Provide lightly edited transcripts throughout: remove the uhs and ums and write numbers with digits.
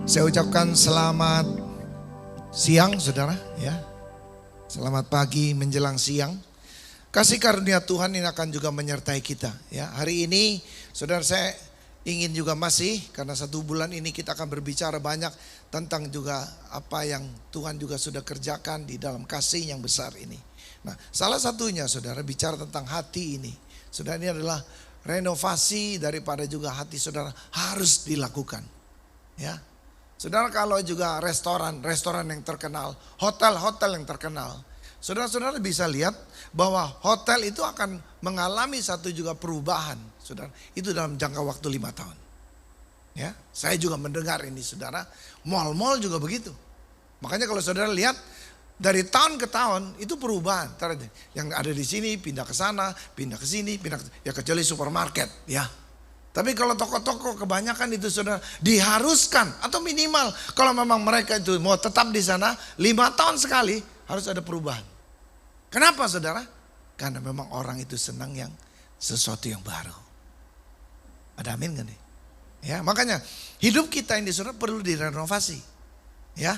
Saya ucapkan selamat siang saudara ya. Selamat pagi menjelang siang. Kasih karunia Tuhan ini akan juga menyertai kita ya. Hari ini saudara saya ingin juga masih karena 1 bulan ini kita akan berbicara banyak tentang juga apa yang Tuhan juga sudah kerjakan di dalam kasih yang besar ini. Nah, salah satunya saudara bicara tentang hati ini. Saudara, ini adalah renovasi daripada juga hati saudara harus dilakukan. Ya. Saudara, kalau juga restoran yang terkenal, hotel yang terkenal, saudara-saudara bisa lihat bahwa hotel itu akan mengalami satu juga perubahan, saudara. Itu dalam jangka waktu 5 tahun. Ya, saya juga mendengar ini saudara, mal-mal juga begitu. Makanya kalau saudara lihat dari tahun ke tahun itu perubahan. Yang ada di sini pindah ke sana, pindah ke sini, ya kecuali supermarket ya. Tapi kalau toko-toko kebanyakan itu saudara diharuskan atau minimal kalau memang mereka itu mau tetap di sana 5 tahun sekali harus ada perubahan. Kenapa saudara? Karena memang orang itu senang yang sesuatu yang baru. Ada amin gak nih? Ya, makanya hidup kita ini saudara perlu direnovasi. Ya.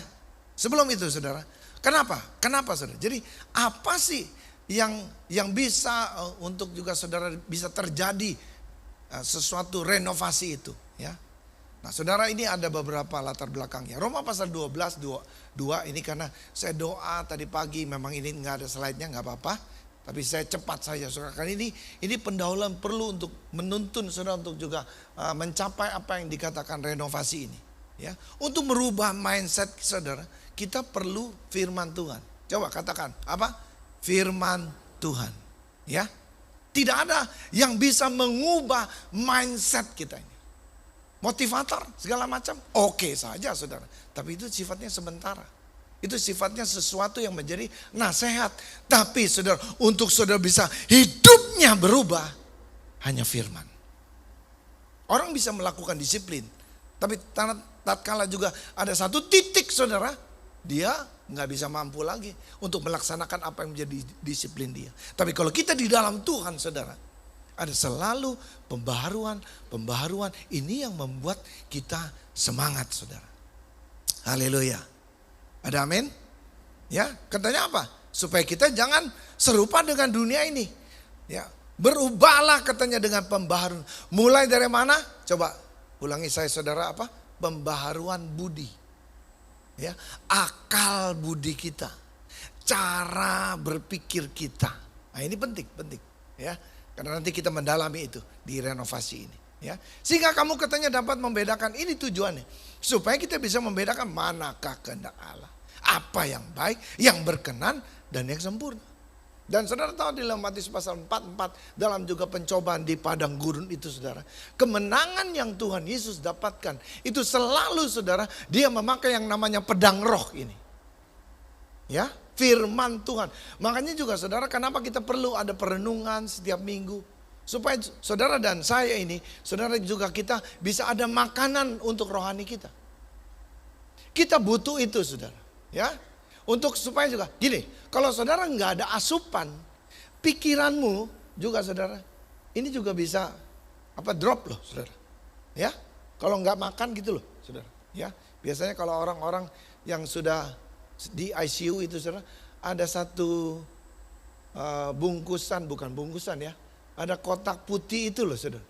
Sebelum itu saudara, kenapa? Kenapa saudara? Jadi apa sih yang bisa untuk juga saudara bisa terjadi sesuatu renovasi itu ya. Nah saudara, ini ada beberapa latar belakangnya. Roma pasal 12 2 ini karena saya doa tadi pagi, memang ini nggak ada slide-nya nggak apa-apa. Tapi saya cepat saja saudara, karena ini pendahuluan perlu untuk menuntun saudara untuk juga mencapai apa yang dikatakan renovasi ini ya. Untuk merubah mindset saudara, kita perlu firman Tuhan. Coba katakan apa? Firman Tuhan ya. Tidak ada yang bisa mengubah mindset kita ini. Motivator segala macam oke saja saudara. Tapi itu sifatnya sementara. Itu sifatnya sesuatu yang menjadi nasihat. Tapi saudara, untuk saudara bisa hidupnya berubah, hanya firman. Orang bisa melakukan disiplin. Tapi tatkala juga ada satu titik saudara, dia nggak bisa mampu lagi untuk melaksanakan apa yang menjadi disiplin dia. Tapi kalau kita di dalam Tuhan saudara, ada selalu pembaharuan. Ini yang membuat kita semangat saudara. Haleluya. Ada amin? Ya, katanya apa? Supaya kita jangan serupa dengan dunia ini. Ya, berubahlah katanya dengan pembaharuan. Mulai dari mana? Coba ulangi saya saudara, apa? Pembaharuan budi. Ya, akal budi kita, cara berpikir kita. Nah, ini penting ya. Karena nanti kita mendalami itu di renovasi ini ya. Sehingga kamu katanya dapat membedakan, ini tujuannya. Supaya kita bisa membedakan manakah kehendak Allah. Apa yang baik, yang berkenan dan yang sempurna. Dan saudara tahu di dalam Matius pasal 44 dalam juga pencobaan di padang gurun itu saudara. Kemenangan yang Tuhan Yesus dapatkan itu selalu saudara, dia memakai yang namanya pedang roh ini. Ya, firman Tuhan. Makanya juga saudara, kenapa kita perlu ada perenungan setiap minggu. Supaya saudara dan saya ini, saudara juga kita bisa ada makanan untuk rohani kita. Kita butuh itu saudara. Ya. Untuk supaya juga gini, kalau saudara nggak ada asupan, pikiranmu juga saudara, ini juga bisa drop loh saudara. Ya, kalau nggak makan gitu loh saudara. Ya, biasanya kalau orang-orang yang sudah di ICU itu saudara, ada satu bukan bungkusan ya, ada kotak putih itu loh saudara,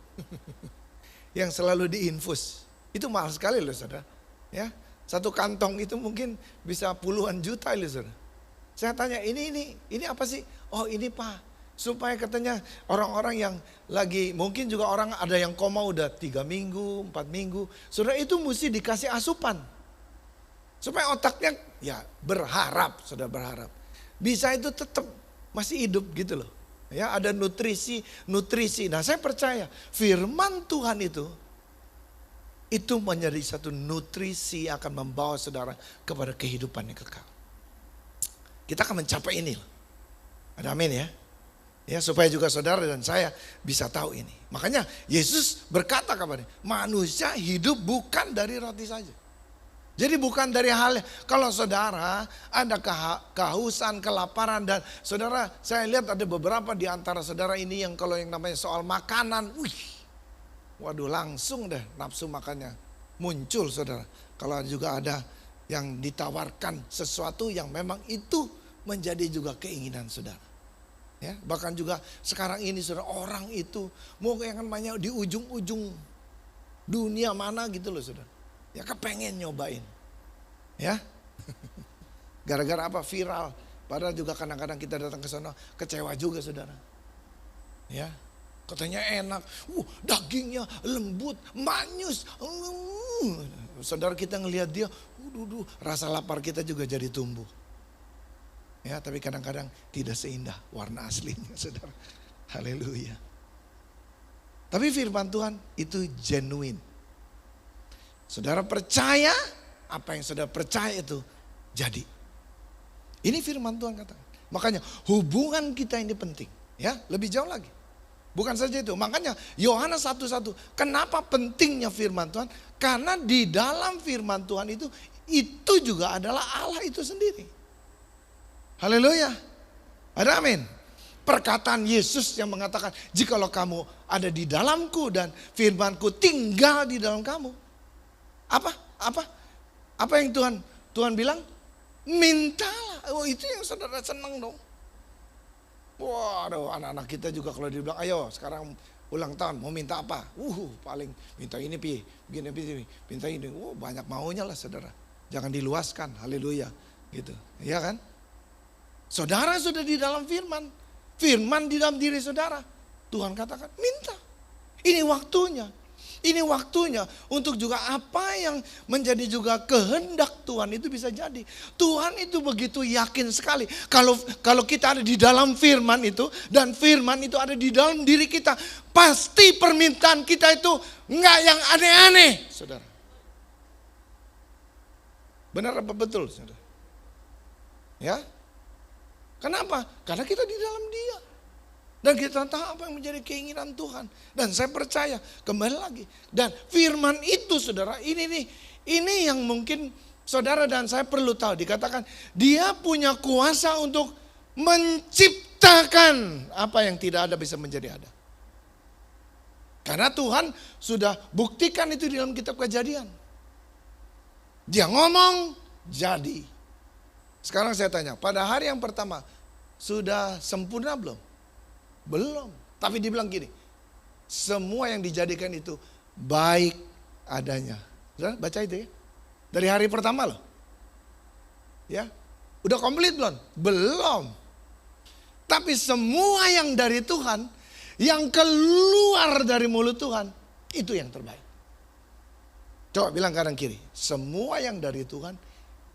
yang selalu diinfus. Itu mahal sekali loh saudara. Ya. Satu kantong itu mungkin bisa puluhan juta loh saudara. Saya tanya ini apa sih? Oh ini Pak, supaya katanya orang-orang yang lagi mungkin juga orang ada yang koma udah 3 minggu, 4 minggu. Saudara, itu mesti dikasih asupan. Supaya otaknya ya berharap, saudara berharap. Bisa itu tetap masih hidup gitu loh. Ya, ada nutrisi. Nah saya percaya firman Tuhan itu menjadi satu nutrisi yang akan membawa saudara kepada kehidupan yang kekal. Kita akan mencapai ini. Ada amin ya. Ya, supaya juga saudara dan saya bisa tahu ini. Makanya Yesus berkata kepada manusia hidup bukan dari roti saja. Jadi bukan dari hal, kalau saudara ada kehausan, kelaparan, dan saudara saya lihat ada beberapa di antara saudara ini yang kalau yang namanya soal makanan, waduh langsung deh nafsu makannya muncul saudara. Kalau juga ada yang ditawarkan sesuatu yang memang itu menjadi juga keinginan saudara. Ya, bahkan juga sekarang ini saudara, orang itu mau yang namanya di ujung-ujung dunia mana gitu loh saudara. Ya kepengen nyobain. Ya. Gara-gara apa? Viral. Padahal juga kadang-kadang kita datang ke sana kecewa juga saudara. Ya. Katanya enak. Dagingnya lembut, manis. Saudara kita ngelihat dia, rasa lapar kita juga jadi tumbuh. Ya, tapi kadang-kadang tidak seindah warna aslinya saudara. Haleluya. Tapi firman Tuhan itu genuine. Saudara percaya, apa yang saudara percaya itu jadi. Ini firman Tuhan katakan. Makanya hubungan kita ini penting. Ya, lebih jauh lagi. Bukan saja itu. Makanya Yohanes 1:1. Kenapa pentingnya firman Tuhan? Karena di dalam firman Tuhan itu juga adalah Allah itu sendiri. Haleluya. Ada amin. Perkataan Yesus yang mengatakan, jikalau kamu ada di dalamku dan firmanku tinggal di dalam kamu. Apa yang Tuhan bilang? Mintalah. Itu yang saudara senang dong. Waduh, anak-anak kita juga kalau dibilang, ayo sekarang ulang tahun mau minta apa? Paling minta ini begini, minta ini. Banyak maunya lah saudara. Jangan diluaskan. Haleluya. Gitu. Iya kan? Saudara sudah di dalam firman. Firman di dalam diri saudara. Tuhan katakan, minta. Ini waktunya. Ini waktunya untuk juga apa yang menjadi juga kehendak Tuhan itu bisa jadi. Tuhan itu begitu yakin sekali. Kalau kita ada di dalam firman itu dan firman itu ada di dalam diri kita. Pasti permintaan kita itu enggak yang aneh-aneh. Saudara. Benar apa betul saudara? Ya. Kenapa? Karena kita di dalam Dia. Dan kita tahu apa yang menjadi keinginan Tuhan. Dan saya percaya, kembali lagi. Dan firman itu saudara, ini yang mungkin saudara dan saya perlu tahu. Dikatakan, dia punya kuasa untuk menciptakan apa yang tidak ada bisa menjadi ada. Karena Tuhan sudah buktikan itu di dalam kitab Kejadian. Dia ngomong, jadi. Sekarang saya tanya, pada hari yang pertama, sudah sempurna belum? Belum. Tapi dibilang gini, semua yang dijadikan itu baik adanya. Sudah baca itu ya. Dari hari pertama loh. Ya. Udah komplit belum? Belum. Tapi semua yang dari Tuhan, yang keluar dari mulut Tuhan, itu yang terbaik. Coba bilang kanan kiri, semua yang dari Tuhan,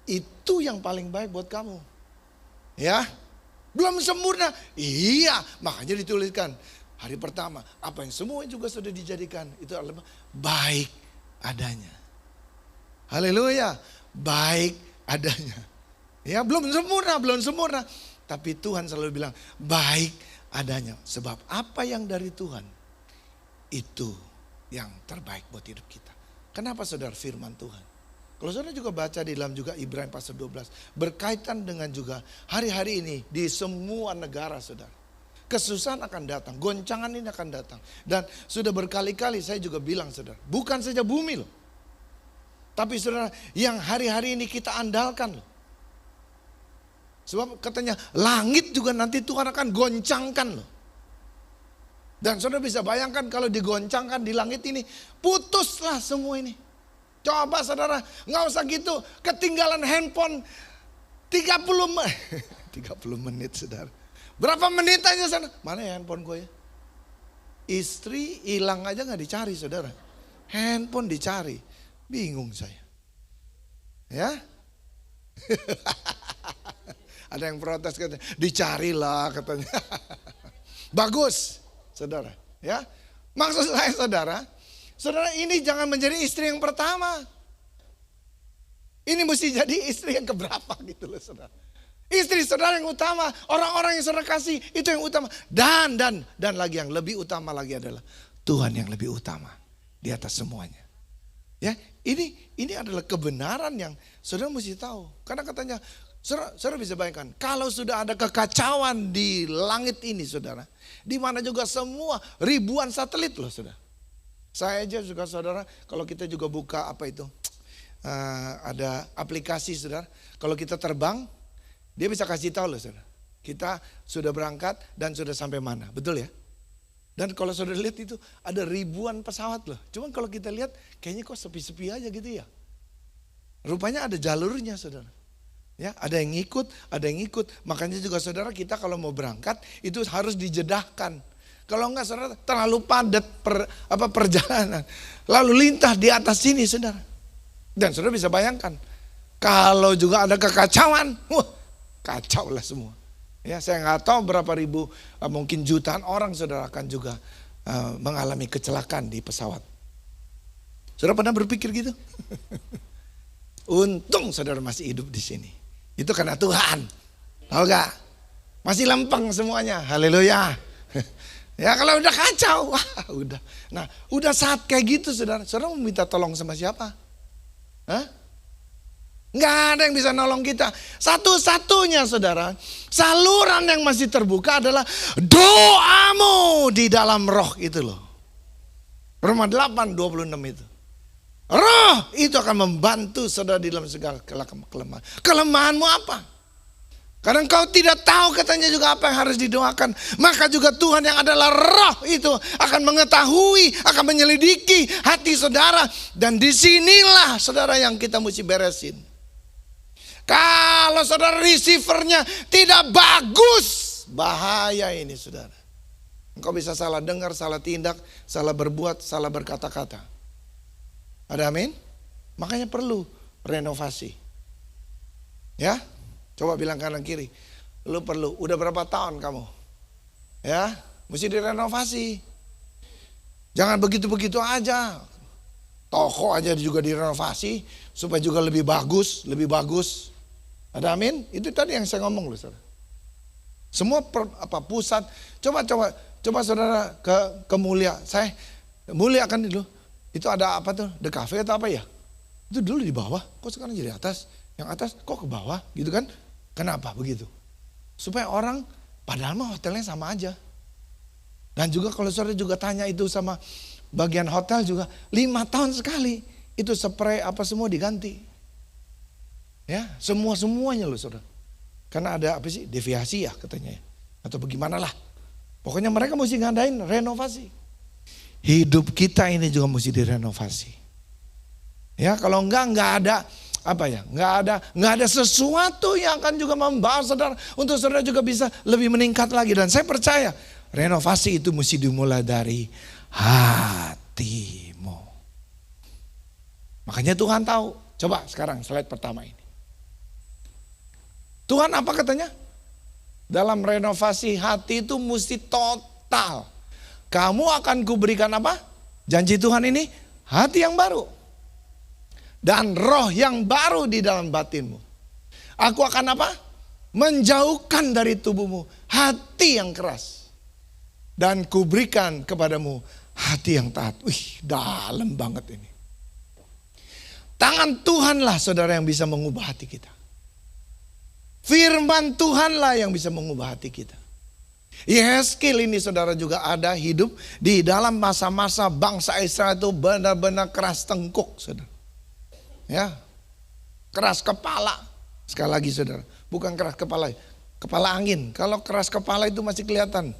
itu yang paling baik buat kamu. Ya. Belum sempurna. Iya, makanya dituliskan hari pertama. Apa yang semua juga sudah dijadikan. Itu adalah baik adanya. Haleluya. Baik adanya. Ya, belum sempurna. Tapi Tuhan selalu bilang baik adanya. Sebab apa yang dari Tuhan, itu yang terbaik buat hidup kita. Kenapa saudara firman Tuhan? Kalau saudara juga baca di dalam juga Ibrani pasal 12. Berkaitan dengan juga hari-hari ini di semua negara saudara. Kesusahan akan datang, goncangan ini akan datang. Dan sudah berkali-kali saya juga bilang saudara. Bukan saja bumi loh. Tapi saudara yang hari-hari ini kita andalkan loh. Sebab katanya langit juga nanti Tuhan akan goncangkan loh. Dan saudara bisa bayangkan kalau digoncangkan di langit ini. Putuslah semua ini. Coba saudara, nggak usah gitu, ketinggalan handphone 30 menit. 30 menit saudara. Berapa menit aja saudara? Mana ya handphone gue ya? Istri hilang aja nggak dicari saudara. Handphone dicari. Bingung saya. Ya? Ada yang protes katanya, dicarilah katanya. Bagus saudara. Ya, maksud saya saudara ini jangan menjadi istri yang pertama. Ini mesti jadi istri yang keberapa gitu loh saudara. Istri saudara yang utama, orang-orang yang saudara kasih itu yang utama. Dan lagi yang lebih utama lagi adalah Tuhan yang lebih utama di atas semuanya. Ya, ini adalah kebenaran yang saudara mesti tahu. Karena katanya saudara bisa bayangkan kalau sudah ada kekacauan di langit ini saudara, di mana juga semua ribuan satelit loh saudara. Saya aja juga saudara, kalau kita juga buka apa itu, ada aplikasi saudara. Kalau kita terbang, dia bisa kasih tahu loh saudara. Kita sudah berangkat dan sudah sampai mana, betul ya? Dan kalau saudara lihat itu ada ribuan pesawat loh. Cuman kalau kita lihat kayaknya kok sepi-sepi aja gitu ya. Rupanya ada jalurnya saudara. Ya, ada yang ikut. Makanya juga saudara kita kalau mau berangkat itu harus dijedahkan. Kalau enggak saudara terlalu padat perjalanan. Lalu lintah di atas sini saudara. Dan saudara bisa bayangkan. Kalau juga ada kekacauan, wah kacau lah semua. Ya, saya nggak tahu berapa ribu, mungkin jutaan orang saudara akan juga mengalami kecelakaan di pesawat. Saudara pernah berpikir gitu? Untung saudara masih hidup di sini. Itu karena Tuhan. Tahu gak? Masih lempeng semuanya. Haleluya. Ya kalau udah kacau, wah udah. Nah udah saat kayak gitu saudara. Saudara mau minta tolong sama siapa? Hah? Nggak ada yang bisa nolong kita. Satu-satunya saudara, saluran yang masih terbuka adalah doamu di dalam roh itu loh. Roma 8:26 itu. Roh itu akan membantu saudara di dalam segala kelemahan. Kelemahanmu apa? Karena engkau tidak tahu katanya juga apa yang harus didoakan. Maka juga Tuhan yang adalah roh itu akan mengetahui, akan menyelidiki hati saudara. Dan disinilah saudara yang kita mesti beresin. Kalau saudara receivernya tidak bagus, bahaya ini saudara. Engkau bisa salah dengar, salah tindak, salah berbuat, salah berkata-kata. Ada amin? Makanya perlu renovasi. Ya, coba bilang kanan kiri. Lu perlu, udah berapa tahun kamu? Ya, mesti direnovasi. Jangan begitu-begitu aja. Toko aja juga direnovasi supaya juga lebih bagus, lebih bagus. Ada amin? Itu tadi yang saya ngomong loh saudara. Semua pusat, coba saudara ke Mulia. Saya Mulia kan dulu, itu ada apa tuh? The Cafe atau apa ya? Itu dulu di bawah, kok sekarang jadi atas? Yang atas kok ke bawah gitu kan? Kenapa begitu? Supaya orang, padahal mah hotelnya sama aja. Dan juga kalau saudara juga tanya itu sama bagian hotel juga, 5 tahun sekali itu spray apa semua diganti. Ya, semuanya loh saudara. Karena ada apa sih, deviasi ya katanya ya. Atau bagaimanalah. Pokoknya mereka mesti ngadain renovasi. Hidup kita ini juga mesti direnovasi. Ya, kalau enggak ada apa ya? Enggak ada sesuatu yang akan juga membawa saudara untuk saudara juga bisa lebih meningkat lagi. Dan saya percaya renovasi itu mesti dimulai dari hatimu. Makanya Tuhan tahu. Coba sekarang slide pertama ini. Tuhan apa katanya? Dalam renovasi hati itu mesti total. Kamu akan kuberikan apa? Janji Tuhan ini hati yang baru. Dan roh yang baru di dalam batinmu. Aku akan apa? Menjauhkan dari tubuhmu hati yang keras. Dan kuberikan kepadamu hati yang taat. Wih, dalam banget ini. Tangan Tuhanlah saudara yang bisa mengubah hati kita. Firman Tuhanlah yang bisa mengubah hati kita. Yehezkiel ini saudara juga ada hidup di dalam masa-masa bangsa Israel itu benar-benar keras tengkuk saudara. Ya, keras kepala. Sekali lagi saudara, bukan keras kepala, kepala angin. Kalau keras kepala itu masih kelihatan.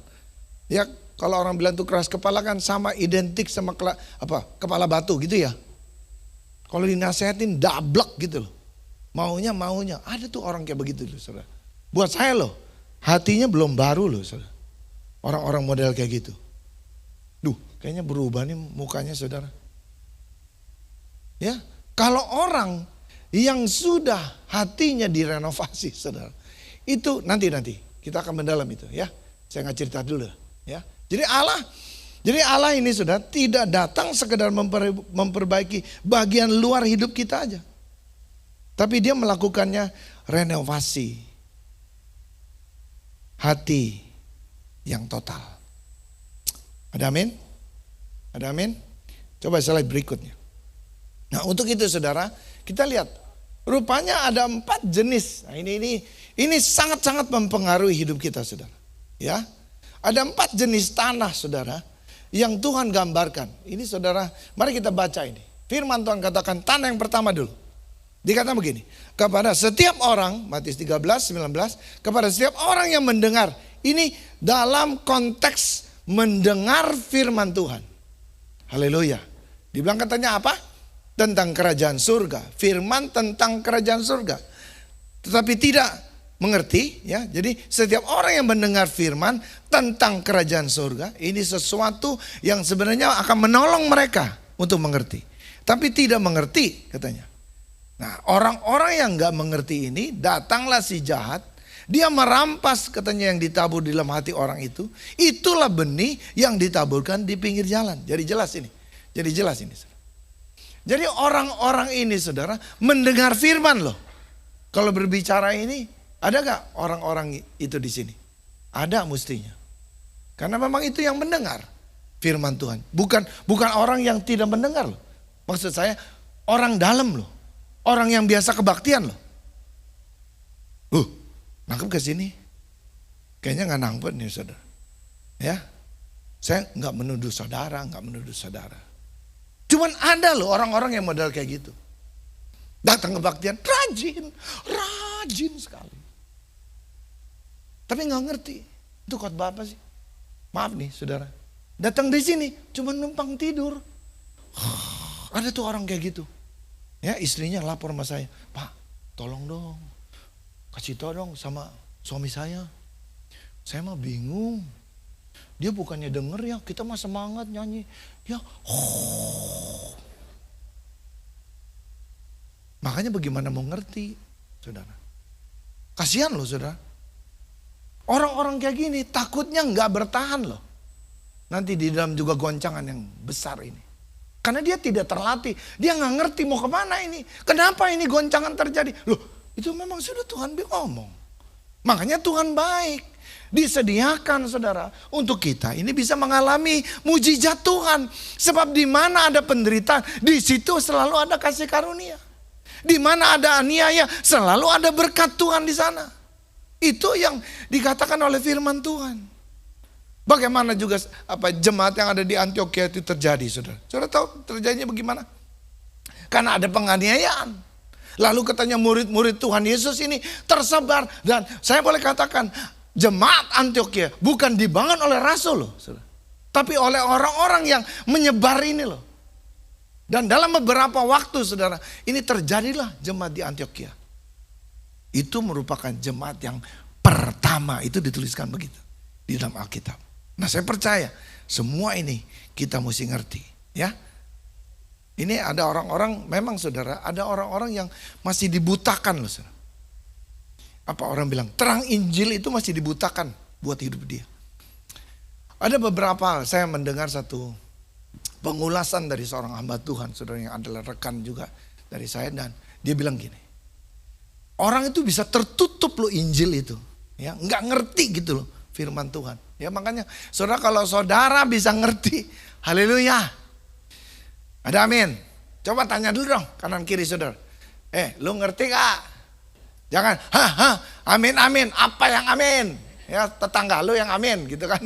Ya, kalau orang bilang tuh keras kepala kan sama identik sama kepala batu gitu ya. Kalau dinasehatin dablek gitu loh. Maunya. Ada tuh orang kayak begitu loh saudara. Buat saya loh, hatinya belum baru loh saudara. Orang-orang model kayak gitu. Duh, kayaknya berubah nih mukanya saudara. Ya, kalau orang yang sudah hatinya direnovasi saudara. Itu nanti kita akan mendalam itu ya. Saya nggak cerita dulu ya. Jadi Allah ini sudah tidak datang sekedar memperbaiki bagian luar hidup kita aja. Tapi dia melakukannya renovasi hati yang total. Ada amin? Ada amin? Coba slide berikutnya. Nah untuk itu saudara, kita lihat. Rupanya ada 4 jenis. Nah ini sangat-sangat mempengaruhi hidup kita saudara. Ya, ada 4 jenis tanah saudara. yang Tuhan gambarkan. Ini saudara, mari kita baca ini. Firman Tuhan katakan tanda yang pertama dulu. Dikatakan begini, kepada setiap orang, Matius 13, 19, kepada setiap orang yang mendengar. Ini dalam konteks mendengar firman Tuhan. Haleluya. Dibilang katanya apa? Tentang kerajaan surga. Firman tentang kerajaan surga. Tetapi tidak mengerti, ya. Jadi setiap orang yang mendengar firman tentang kerajaan surga, ini sesuatu yang sebenarnya akan menolong mereka untuk mengerti. Tapi tidak mengerti katanya. Nah, orang-orang yang gak mengerti ini, datanglah si jahat, dia merampas katanya yang ditabur di dalam hati orang itu. Itulah benih yang ditaburkan di pinggir jalan. Jadi jelas ini. Jadi orang-orang ini saudara mendengar firman loh. Kalau berbicara ini, ada gak orang-orang itu di sini? Ada mestinya. Karena memang itu yang mendengar firman Tuhan. Bukan orang yang tidak mendengar loh. Maksud saya orang dalam loh. Orang yang biasa kebaktian loh. Nangkep ke sini. Kayaknya gak nangkep nih saudara. Ya, saya gak menuduh saudara. Cuman ada loh orang-orang yang modal kayak gitu. Datang kebaktian, rajin sekali. Tapi gak ngerti, itu khotbah apa sih? Maaf nih saudara. Datang di sini, cuma numpang tidur. Ada tuh orang kayak gitu. Ya, istrinya lapor sama saya, Pak, tolong dong, kasih tau dong sama suami saya. Saya mah bingung. Dia bukannya denger ya, kita mah semangat nyanyi. Ya, makanya bagaimana mau ngerti, saudara? Kasihan loh saudara. Orang-orang kayak gini takutnya nggak bertahan loh. Nanti di dalam juga goncangan yang besar ini. Karena dia tidak terlatih. Dia nggak ngerti mau kemana ini. Kenapa ini goncangan terjadi? Loh, itu memang sudah Tuhan ngomong. Makanya Tuhan baik. Disediakan saudara. Untuk kita ini bisa mengalami mujizat Tuhan. Sebab di mana ada penderitaan, di situ selalu ada kasih karunia. Di mana ada aniaya, selalu ada berkat Tuhan di sana. Itu yang dikatakan oleh firman Tuhan. Bagaimana juga jemaat yang ada di Antioquia itu terjadi, saudara. Saudara tahu terjadinya bagaimana? Karena ada penganiayaan. Lalu katanya murid-murid Tuhan Yesus ini tersebar. Dan saya boleh katakan jemaat Antioquia bukan dibangun oleh rasul loh, saudara. Tapi oleh orang-orang yang menyebar ini loh. Dan dalam beberapa waktu saudara, ini terjadilah jemaat di Antioquia. Itu merupakan jemaat yang pertama, itu dituliskan begitu di dalam Alkitab. Nah saya percaya semua ini kita mesti ngerti ya. Ini ada orang-orang memang saudara, ada orang-orang yang masih dibutakan loh saudara. Apa orang bilang terang Injil itu masih dibutakan buat hidup dia. Ada beberapa saya mendengar satu pengulasan dari seorang hamba Tuhan saudara yang adalah rekan juga dari saya, dan dia bilang gini. Orang itu bisa tertutup loh Injil itu ya, nggak ngerti gitu loh firman Tuhan. Ya makanya saudara kalau saudara bisa ngerti, haleluya. Ada amin. Coba tanya dulu dong kanan kiri saudara. Lu ngerti gak? Jangan amin. Apa yang amin? Ya tetangga lu yang amin gitu kan.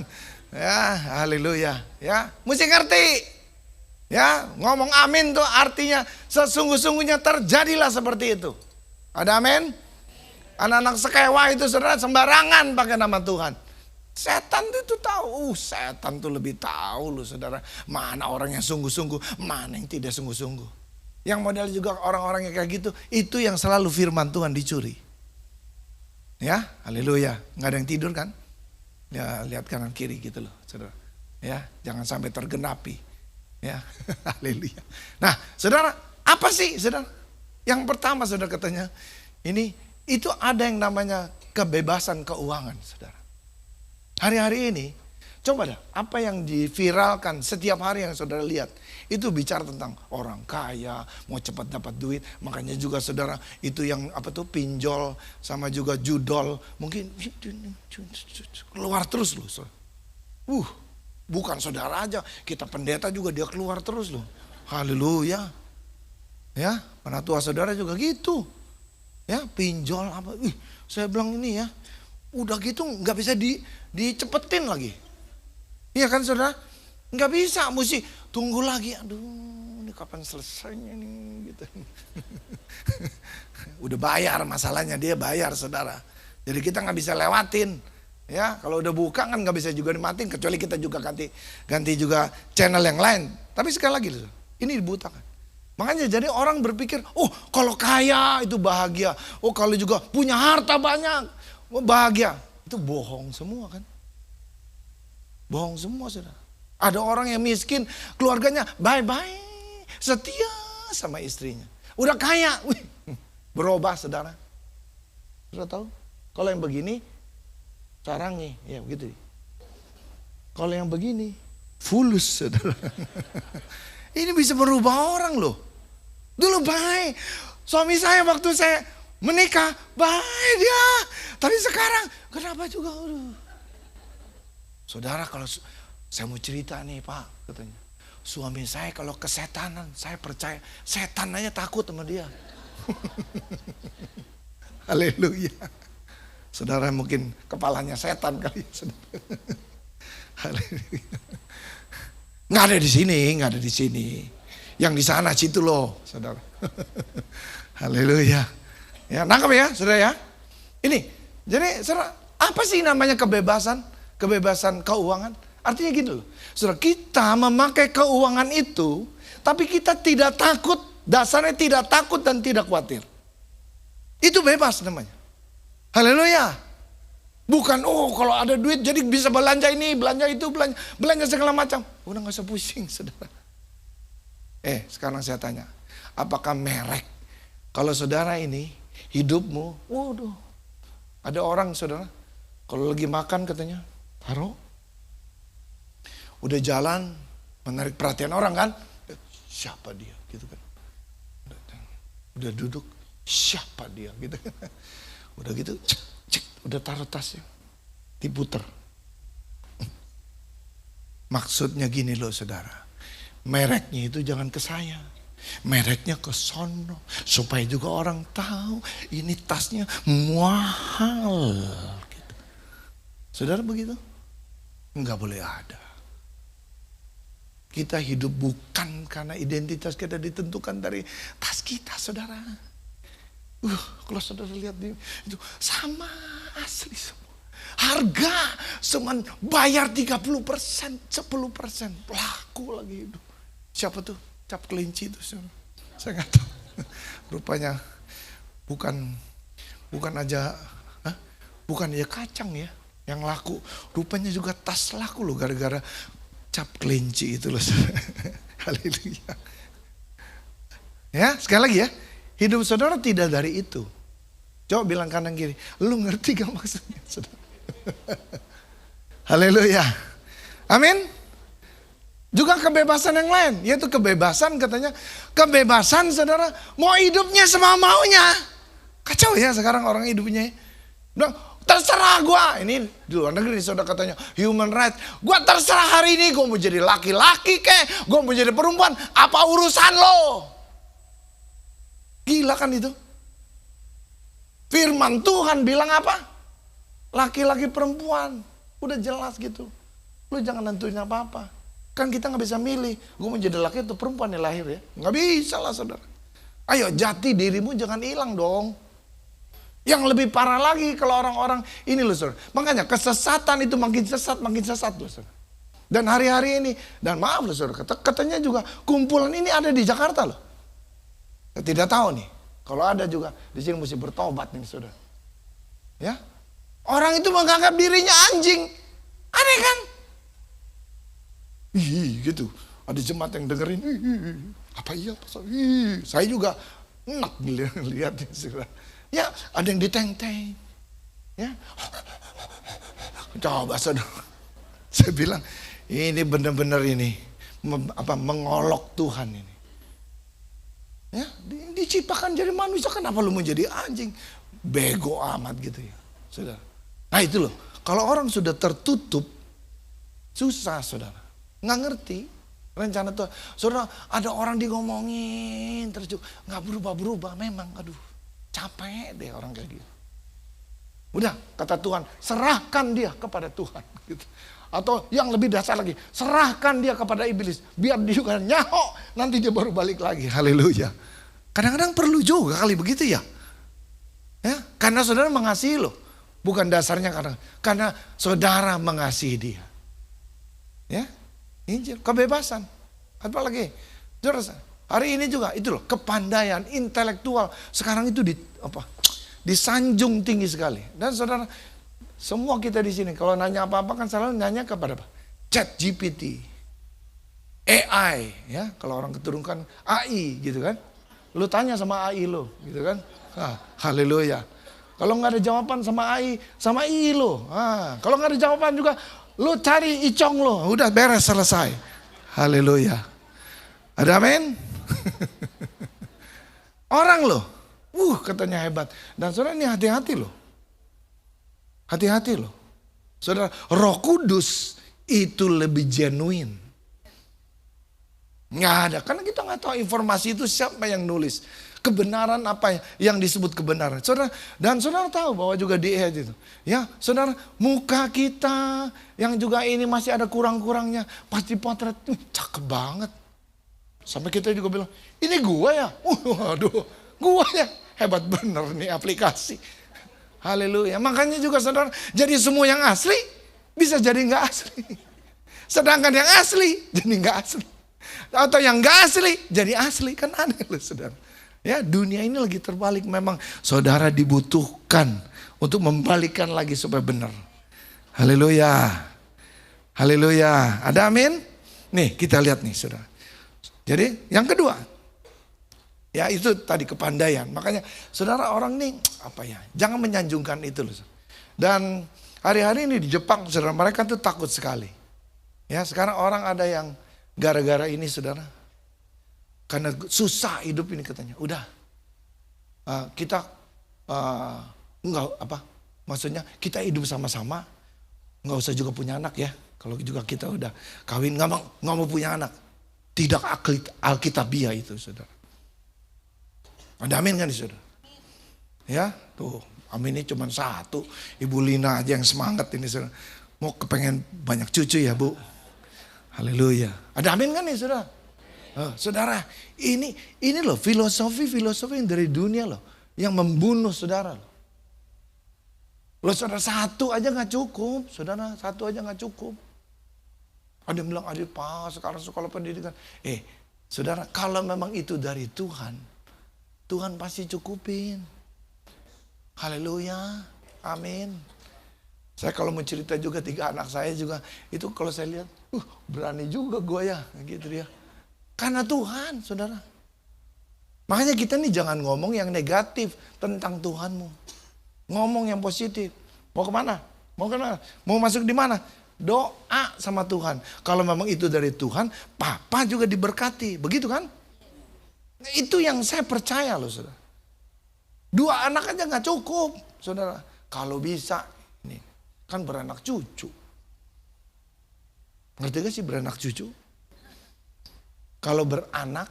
Ya haleluya. Ya mesti ngerti. Ya ngomong amin tuh artinya sesungguh-sungguhnya terjadilah seperti itu. Ada amin? Anak-anak sekewa itu saudara sembarangan pakai nama Tuhan. Setan itu tahu, setan tuh lebih tahu loh saudara. Mana orang yang sungguh-sungguh, mana yang tidak sungguh-sungguh. Yang model juga orang-orang yang kayak gitu, itu yang selalu firman Tuhan dicuri. Ya, haleluya. Nggak ada yang tidur kan? Ya, lihat kanan kiri gitu loh saudara. Ya, jangan sampai tergenapi. Ya, haleluya. Nah saudara, apa sih saudara? Yang pertama saudara katanya, itu ada yang namanya kebebasan keuangan saudara. Hari-hari ini, coba dah, apa yang diviralkan setiap hari yang saudara lihat, itu bicara tentang orang kaya, mau cepat dapat duit. Makanya juga saudara, itu yang pinjol sama juga judol, mungkin keluar terus loh. Bukan saudara aja, kita pendeta juga dia keluar terus loh. Haleluya. Ya, penatua saudara juga gitu. Ya, pinjol apa. Saya bilang ini ya, udah gitu nggak bisa dicepetin lagi. Iya kan saudara? Nggak bisa, mesti tunggu lagi. Aduh, ini kapan selesainya nih gitu. Udah bayar masalahnya, dia bayar saudara. Jadi kita nggak bisa lewatin. Ya, kalau udah buka kan nggak bisa juga dimatiin, kecuali kita juga ganti juga channel yang lain. Tapi sekali lagi, ini dibutakan. Makanya jadi orang berpikir, oh kalau kaya itu bahagia. Oh kalau juga punya harta banyak, bahagia. Itu bohong semua kan. Bohong semua saudara. Ada orang yang miskin, keluarganya baik-baik, setia sama istrinya. Udah kaya, berubah saudara. Sudah tahu? Kalau yang begini, sarangi, ya begitu. Kalau yang begini, fulus saudara. Ini bisa merubah orang loh. Dulu baik, suami saya waktu saya menikah, baik dia. Tapi sekarang, kenapa juga? Saudara kalau saya mau cerita nih Pak, katanya. Suami saya kalau kesetanan, saya percaya setan aja takut sama dia. Haleluya. Saudara mungkin kepalanya setan kali. Haleluya. Nggak ada di sini, nggak ada di sini. Yang di sana situ loh, saudara. Haleluya. Ya, nangkep ya, saudara ya. Ini, jadi saudara, apa sih namanya kebebasan? Kebebasan keuangan? Artinya gitu loh. Saudara, kita memakai keuangan itu, tapi kita tidak takut, dasarnya tidak takut dan tidak khawatir. Itu bebas namanya. Haleluya. Bukan, oh kalau ada duit jadi bisa belanja ini, belanja itu, belanja segala macam. Udah gak usah pusing saudara. Sekarang saya tanya, apakah merek? Kalau saudara ini, hidupmu, waduh. Ada orang saudara, kalau lagi makan katanya, taruh. Udah jalan, menarik perhatian orang kan. Siapa dia gitu kan. Udah duduk, siapa dia gitu kan. Udah gitu, cek, udah taruh tasnya. Diputer. Maksudnya gini loh saudara. Mereknya itu jangan ke saya. Mereknya ke sono. Supaya juga orang tahu ini tasnya mahal. Gitu. Saudara begitu? Enggak boleh ada. Kita hidup bukan karena identitas kita ditentukan dari tas kita saudara. Kalau saudara lihat itu sama asli semua. Harga cuman bayar 30%, 10%. Laku lagi itu. Siapa tuh? Cap kelinci itu. Saya nggak tahu. Rupanya bukan aja kacang ya yang laku. Rupanya juga tas laku loh gara-gara cap kelinci itu loh. Haleluya. Ya, sekali lagi ya. Hidup saudara tidak dari itu. Coba bilang kanan kiri, lu ngerti gak maksudnya saudara? Haleluya. Amin. Juga kebebasan yang lain, yaitu kebebasan katanya. Kebebasan saudara, mau hidupnya semau-maunya. Kacau ya sekarang orang hidupnya. Terserah gue, ini di luar negeri saudara katanya human rights. Gue terserah hari ini, gue mau jadi laki-laki kek, gue mau jadi perempuan, apa urusan lo? Gila kan itu? Firman Tuhan bilang apa? Laki-laki perempuan, udah jelas gitu. Lu jangan nentuin apa-apa. Kan kita gak bisa milih, gue mau jadi laki atau perempuan yang lahir ya. Gak bisa lah saudara. Ayo jati dirimu jangan hilang dong. Yang lebih parah lagi kalau orang-orang ini loh saudara. Makanya kesesatan itu makin sesat loh saudara. Dan hari-hari ini, dan maaf loh saudara, katanya juga kumpulan ini ada di Jakarta loh. Saya tidak tahu nih, kalau ada juga di sini mesti bertobat nih saudara. Ya, orang itu menganggap dirinya anjing, aneh kan? Gitu, ada jemaat yang dengerin, apa iya pasal? Saya juga enak lihatnya saudara. Ya, ada yang diteng-teng. Ya. Coba saudara. Saya bilang, ini benar-benar ini mengolok Tuhan ini. Ya, diciptakan jadi manusia, kenapa lu mau jadi anjing? Bego amat gitu ya. Saudara. Nah, itu loh. Kalau orang sudah tertutup, susah saudara. Nggak ngerti rencana Tuhan. Saudara, ada orang digomongin terus nggak berubah-berubah memang. Aduh. Capek deh orang kayak gitu. Udah, kata Tuhan, serahkan dia kepada Tuhan. Gitu. Atau yang lebih dasar lagi, serahkan dia kepada iblis. Biar dia juga nyahok, nanti dia baru balik lagi. Haleluya. Kadang-kadang perlu juga kali begitu ya. Ya, karena saudara mengasihi loh. Bukan dasarnya karena saudara mengasihi dia. Ya, Injil, kebebasan. Apa lagi? Hari ini juga itu loh, kepandaian intelektual. Sekarang itu disanjung tinggi sekali. Dan saudara, semua kita di sini kalau nanya apa-apa kan selalu nanya kepada apa? ChatGPT, AI, ya. Kalau orang keturunkan AI gitu kan. Lu tanya sama AI lo, gitu kan. Haleluya. Kalau nggak ada jawaban sama AI lo. Kalau nggak ada jawaban juga, lu cari Icong lo. Udah beres, selesai. Haleluya. Ada amin? Orang lo, katanya hebat. Dan saudara ini hati-hati loh. Hati-hati loh. Saudara, Roh Kudus itu lebih genuine. Nggak ada, karena kita nggak tahu informasi itu siapa yang nulis. Kebenaran apa yang disebut kebenaran. Saudara, dan saudara tahu bahwa juga di itu. Ya, saudara, muka kita yang juga ini masih ada kurang-kurangnya. Pasti potret, cakep banget. Sampai kita juga bilang, ini gua ya? Waduh, gua ya? Hebat bener nih aplikasi. Haleluya. Makanya juga saudara, jadi semua yang asli bisa jadi nggak asli. Sedangkan yang asli jadi nggak asli. Atau yang nggak asli jadi asli. Kan aneh loh saudara. Ya, dunia ini lagi terbalik. Memang saudara dibutuhkan untuk membalikkan lagi supaya benar. Haleluya. Haleluya. Ada amin? Nih kita lihat nih saudara. Jadi yang kedua, ya itu tadi kepandaian. Makanya saudara orang nih jangan menyanjungkan itu loh. Dan hari-hari ini di Jepang saudara, mereka tuh takut sekali. Ya sekarang orang ada yang gara-gara ini saudara, karena susah hidup ini katanya. Udah kita maksudnya kita hidup sama-sama, nggak usah juga punya anak ya. Kalau juga kita udah kawin nggak mau punya anak. Tidak alkitabiah itu saudara. Ada amin kan saudara? Ya, tuh aminnya cuma satu. Ibu Lina aja yang semangat ini saudara. Mau kepengen banyak cucu ya Bu. Haleluya. Ada amin kan nih saudara? Saudara, ini loh filosofi yang dari dunia loh. Yang membunuh saudara loh. Loh saudara, satu aja gak cukup. Saudara, satu aja gak cukup. Ada yang bilang, adik Pak sekarang sekolah pendidikan. Saudara, kalau memang itu dari Tuhan, Tuhan pasti cukupin. Haleluya, amin. Saya kalau mau cerita juga 3 anak saya juga, itu kalau saya lihat, berani juga gue ya, gitu dia. Karena Tuhan, saudara. Makanya kita nih jangan ngomong yang negatif tentang Tuhanmu. Ngomong yang positif. Mau kemana? Mau masuk di mana? Doa sama Tuhan. Kalau memang itu dari Tuhan, papa juga diberkati. Begitu kan? Itu yang saya percaya loh saudara. 2 anak aja gak cukup saudara. Kalau bisa, ini kan beranak cucu. Ngerti gak sih beranak cucu? Kalau beranak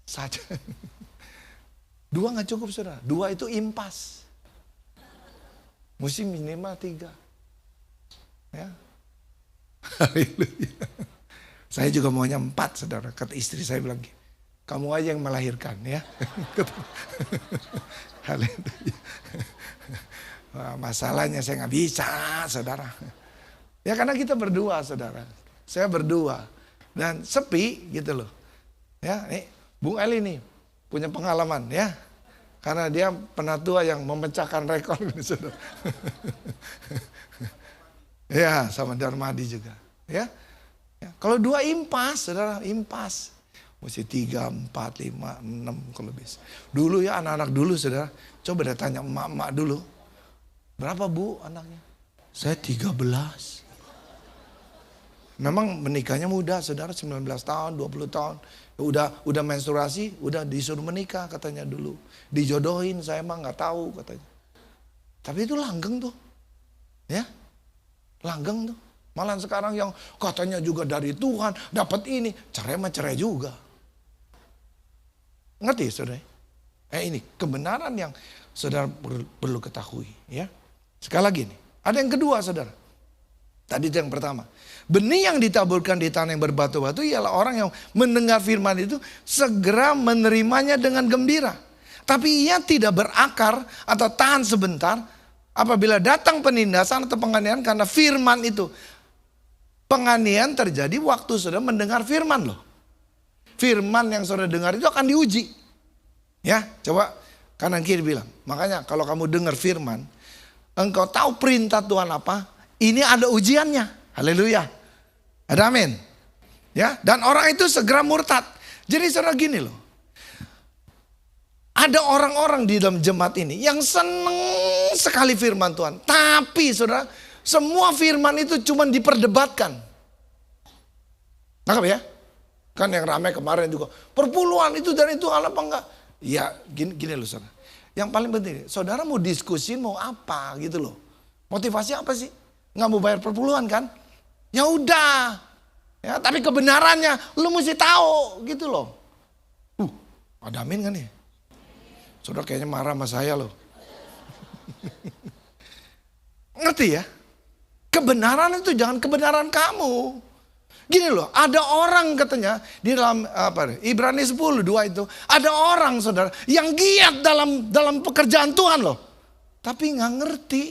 saja. 2 gak cukup saudara. 2 itu impas. Mesti minimal 3. Ya. Haleluya. Saya juga maunya 4 saudara. Kata istri saya bilang, kamu aja yang melahirkan ya. Haleluya. Masalahnya saya gak bisa saudara. Ya karena kita berdua saudara. Saya berdua. Dan sepi gitu loh. Ya, nih Bung Eli nih punya pengalaman ya. Karena dia penatua yang memecahkan rekor saudara. Ya, sama Darmadi juga. Ya. Kalau 2 impas, saudara, impas. Mesti 3, 4, 5, 6 kalau bisa. Dulu ya anak-anak dulu, saudara. Coba deh tanya emak-emak dulu. Berapa Bu anaknya? Saya 13. Memang menikahnya muda, saudara, 19 tahun, 20 tahun. Udah menstruasi, udah disuruh menikah katanya dulu. Dijodohin, saya emang nggak tahu katanya. Tapi itu langgeng tuh. Ya. Langgeng tuh. Malah sekarang yang katanya juga dari Tuhan, dapat ini, cerai mah cerai juga. Ngerti saudara? Ini kebenaran yang saudara perlu ketahui. Ya. Sekali lagi nih, ada yang kedua saudara. Tadi itu yang pertama. Benih yang ditaburkan di tanah yang berbatu-batu ialah orang yang mendengar firman itu segera menerimanya dengan gembira. Tapi ia tidak berakar atau tahan sebentar apabila datang penindasan atau penganiayaan karena firman itu. Penganiayaan terjadi waktu saudara mendengar firman loh. Firman yang saudara dengar itu akan diuji. Ya, coba kanan kiri bilang. Makanya kalau kamu dengar firman, engkau tahu perintah Tuhan apa? Ini ada ujiannya. Haleluya. Ada amin. Ya, dan orang itu segera murtad. Jadi saudara gini loh. Ada orang-orang di dalam jemaat ini yang senang sekali firman Tuhan. Tapi saudara, semua firman itu cuma diperdebatkan. Nangkap ya? Kan yang ramai kemarin juga. Perpuluhan itu dari Tuhan apa enggak? Ya gini loh saudara. Yang paling penting, saudara mau diskusi mau apa gitu loh. Motivasi apa sih? Nggak mau bayar perpuluhan kan? Ya udah. Ya, tapi kebenarannya lu mesti tahu gitu loh. Ada amin kan ya? Saudara kayaknya marah sama saya loh. Ngerti ya? Kebenaran itu jangan kebenaran kamu. Gini loh, ada orang katanya di dalam Ibrani 10:2 itu ada orang saudara yang giat dalam pekerjaan Tuhan loh. Tapi nggak ngerti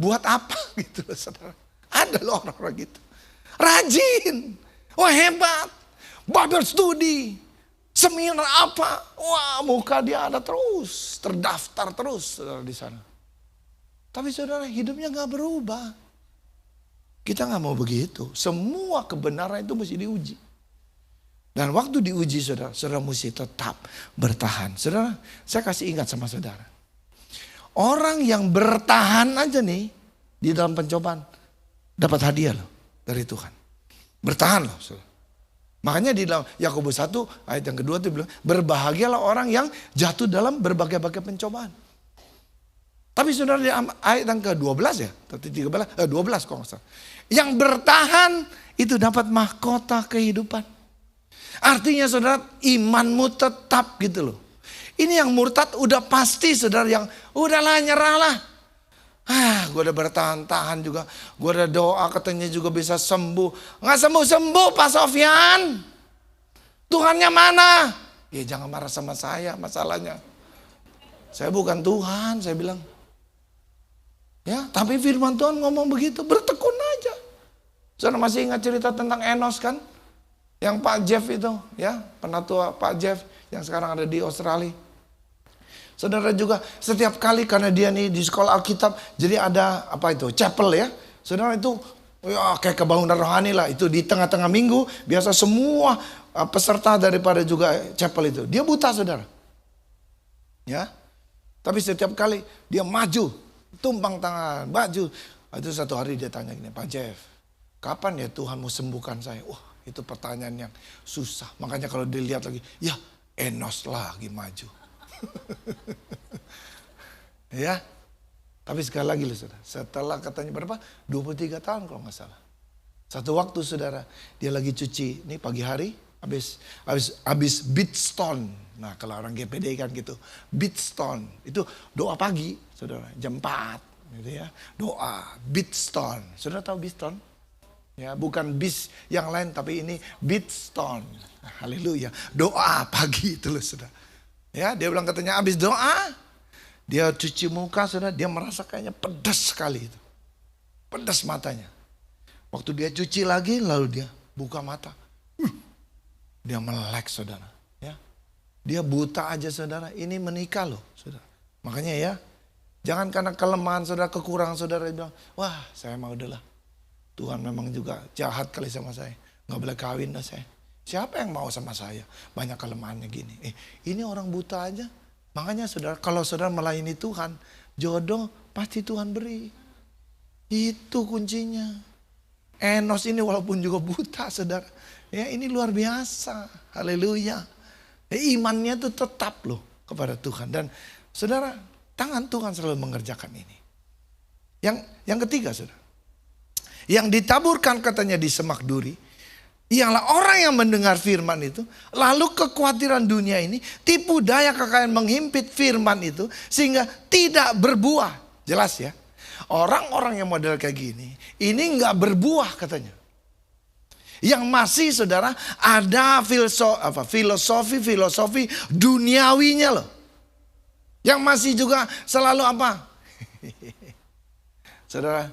buat apa gitu loh saudara. Ada loh orang-orang gitu. Rajin. Wah hebat. Bible study. Seminar apa. Wah muka dia ada terus. Terdaftar terus saudara di sana. Tapi saudara hidupnya gak berubah. Kita gak mau begitu. Semua kebenaran itu mesti diuji. Dan waktu diuji saudara, saudara mesti tetap bertahan. Saudara, saya kasih ingat sama saudara. Orang yang bertahan aja nih di dalam pencobaan dapat hadiah loh dari Tuhan. Bertahan loh saudara. Makanya di dalam Yakobus 1 ayat yang kedua itu bilang, berbahagialah orang yang jatuh dalam berbagai-bagai pencobaan. Tapi saudara di ayat yang ke-12 ya, 12 kalau nggak salah. Yang bertahan itu dapat mahkota kehidupan. Artinya saudara imanmu tetap gitu loh. Ini yang murtad udah pasti saudara yang udahlah nyerahlah. Gue udah bertahan-tahan juga. Gue udah doa katanya juga bisa sembuh. Nggak sembuh-sembuh Pak Sofyan. Tuhannya mana? Ya jangan marah sama saya masalahnya. Saya bukan Tuhan saya bilang. Ya, tapi firman Tuhan ngomong begitu, bertekun aja. Saudara masih ingat cerita tentang Enos kan? Yang Pak Jeff itu, ya, penatua Pak Jeff yang sekarang ada di Australia. Saudara juga setiap kali karena dia nih di sekolah Alkitab, jadi ada apa itu? Chapel ya. Saudara itu ya kayak kebangunan rohani lah, itu di tengah-tengah minggu biasa semua peserta daripada juga chapel itu. Dia buta saudara. Ya. Tapi setiap kali dia maju tumpang tangan, baju. Itu satu hari dia tanya gini, Pak Jeff, kapan ya Tuhan mau sembuhkan saya? Wah itu pertanyaan yang susah. Makanya kalau dilihat lagi, ya Enos lagi maju. Ya, tapi sekali lagi loh saudara, setelah katanya berapa? 23 tahun kalau nggak salah. Satu waktu saudara, dia lagi cuci, ini pagi hari, habis beatstone. Nah kalau orang GPD kan gitu, beatstone itu doa pagi, saudara, jam 4 gitu ya, doa beatstone. Saudara tahu beatstone? Ya bukan bis yang lain tapi ini beatstone. Haleluya, doa pagi itu loh saudara. Ya dia bilang katanya habis doa, dia cuci muka saudara, dia merasa kayaknya pedas sekali itu, pedas matanya. Waktu dia cuci lagi lalu dia buka mata, dia melek saudara. Dia buta aja saudara, ini menikah loh saudara. Makanya ya, jangan karena kelemahan saudara, kekurangan saudara bilang, wah saya mau udahlah. Tuhan memang juga jahat kali sama saya, gak boleh kawin dah saya. Siapa yang mau sama saya? Banyak kelemahannya gini. Ini orang buta aja. Makanya saudara, kalau saudara melayani Tuhan, jodoh pasti Tuhan beri. Itu kuncinya. Enos ini walaupun juga buta saudara, ya ini luar biasa. Haleluya. Imannya itu tetap loh kepada Tuhan. Dan saudara, tangan Tuhan selalu mengerjakan ini. Yang ketiga saudara, yang ditaburkan katanya di semak duri, Ialah orang yang mendengar firman itu, lalu kekhawatiran dunia ini, tipu daya kekayaan menghimpit firman itu, sehingga tidak berbuah. Jelas ya, orang-orang yang model kayak gini, ini nggak berbuah katanya. Yang masih saudara ada filosofi duniawinya loh. Yang masih juga selalu apa? Saudara,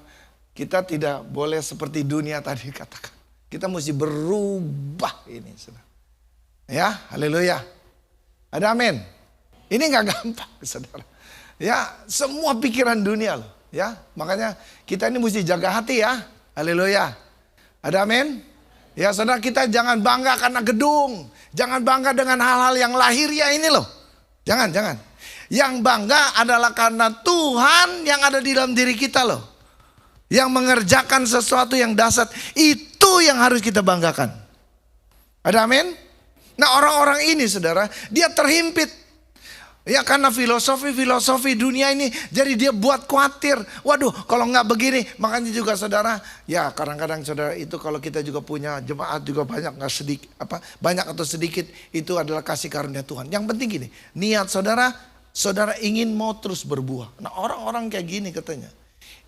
kita tidak boleh seperti dunia tadi katakan. Kita mesti berubah ini, saudara. Ya, haleluya. Ada amin. Ini nggak gampang, saudara. Ya, semua pikiran dunia loh. Ya, makanya kita ini mesti jaga hati ya. Haleluya. Ada amin. Ya, saudara, kita jangan bangga karena gedung. Jangan bangga dengan hal-hal yang lahiriah ini loh. Jangan. Yang bangga adalah karena Tuhan yang ada di dalam diri kita loh. Yang mengerjakan sesuatu yang dahsyat, itu yang harus kita banggakan. Ada amin? Nah, orang-orang ini saudara, dia terhimpit. Ya, karena filosofi dunia ini, jadi dia buat khawatir. Waduh, kalau nggak begini. Makanya juga saudara, ya kadang-kadang saudara itu kalau kita juga punya jemaat juga banyak nggak sedikit, banyak atau sedikit itu adalah kasih karunia Tuhan. Yang penting gini, niat saudara ingin mau terus berbuah. Nah, orang-orang kayak gini katanya,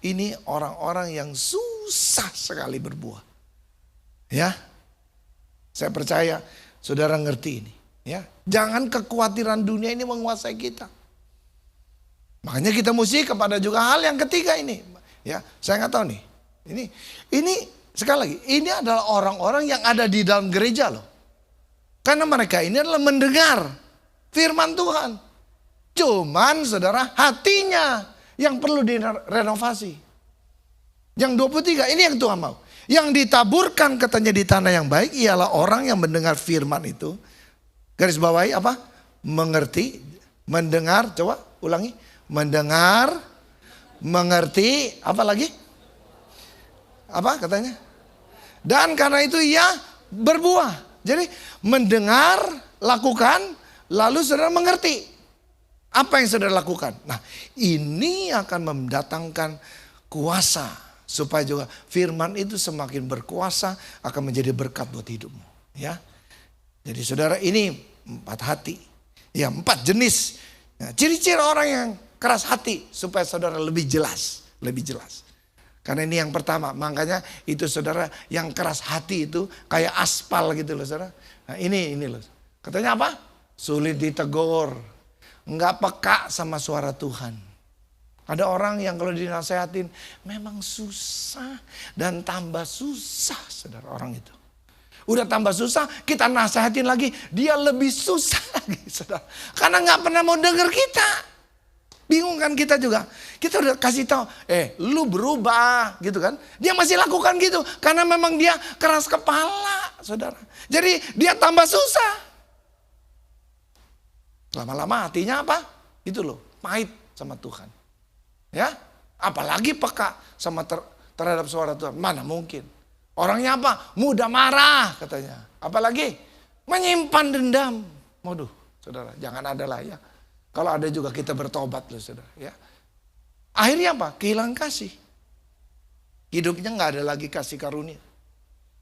ini orang-orang yang susah sekali berbuah. Ya, saya percaya saudara ngerti ini. Ya, jangan kekhawatiran dunia ini menguasai kita. Makanya kita mesti kepada juga hal yang ketiga ini. Ya, saya nggak tahu nih. Ini sekali lagi, ini adalah orang-orang yang ada di dalam gereja loh. Karena mereka ini adalah mendengar firman Tuhan. Cuman saudara, hatinya yang perlu direnovasi. Yang 23 ini yang Tuhan mau. Yang ditaburkan katanya di tanah yang baik ialah orang yang mendengar firman itu. Garis bawahi apa? Mengerti, mendengar, coba ulangi. Mendengar, mengerti, apa lagi? Apa katanya? Dan karena itu ia berbuah. Jadi mendengar, lakukan, lalu saudara mengerti. Apa yang saudara lakukan? Nah, ini akan mendatangkan kuasa. Supaya juga firman itu semakin berkuasa, akan menjadi berkat buat hidupmu. Ya. Jadi saudara, ini 4 hati. Ya, 4 jenis. Nah, ciri-ciri orang yang keras hati. Supaya saudara lebih jelas. Karena ini yang pertama. Makanya itu saudara yang keras hati itu kayak aspal gitu loh saudara. Nah ini loh. Katanya apa? Sulit ditegur. Enggak peka sama suara Tuhan. Ada orang yang kalau dinasehatin memang susah dan tambah susah saudara orang itu. Udah tambah susah, kita nasehatin lagi, dia lebih susah lagi saudara. Karena nggak pernah mau dengar kita. Bingung kan kita juga. Kita udah kasih tahu, lu berubah gitu kan. Dia masih lakukan gitu karena memang dia keras kepala saudara. Jadi dia tambah susah. Lama-lama hatinya apa? Itu loh, pahit sama Tuhan. Ya, apalagi peka sama terhadap suara Tuhan. Mana mungkin? Orangnya apa? Mudah marah katanya. Apalagi menyimpan dendam. Waduh, saudara, jangan ada lah ya. Kalau ada juga kita bertobat loh saudara. Ya. Akhirnya apa? Kehilangan kasih. Hidupnya nggak ada lagi kasih karunia.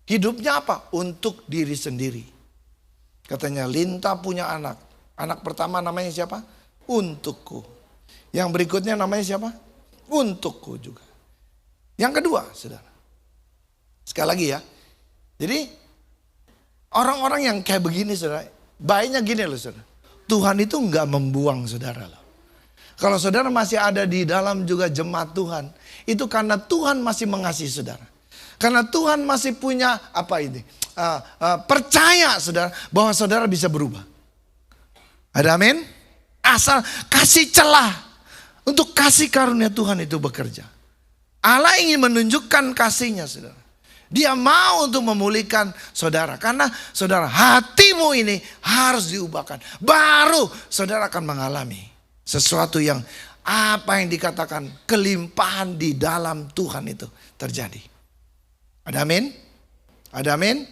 Hidupnya apa? Untuk diri sendiri. Katanya Linta punya anak. Anak pertama namanya siapa? Untukku. Yang berikutnya namanya siapa? Untukku juga. Yang kedua, saudara. Sekali lagi ya. Jadi orang-orang yang kayak begini, saudara. Baiknya gini loh, saudara. Tuhan itu enggak membuang saudara loh. Kalau saudara masih ada di dalam juga jemaat Tuhan. Itu karena Tuhan masih mengasihi saudara. Karena Tuhan masih punya apa ini? Percaya saudara bahwa saudara bisa berubah. Ada amin? Asal kasih celah untuk kasih karunia Tuhan itu bekerja. Allah ingin menunjukkan kasihnya saudara. Dia mau untuk memulihkan saudara. Karena saudara hatimu ini harus diubahkan. Baru saudara akan mengalami sesuatu yang apa yang dikatakan kelimpahan di dalam Tuhan itu terjadi. Ada amin? Ada amin?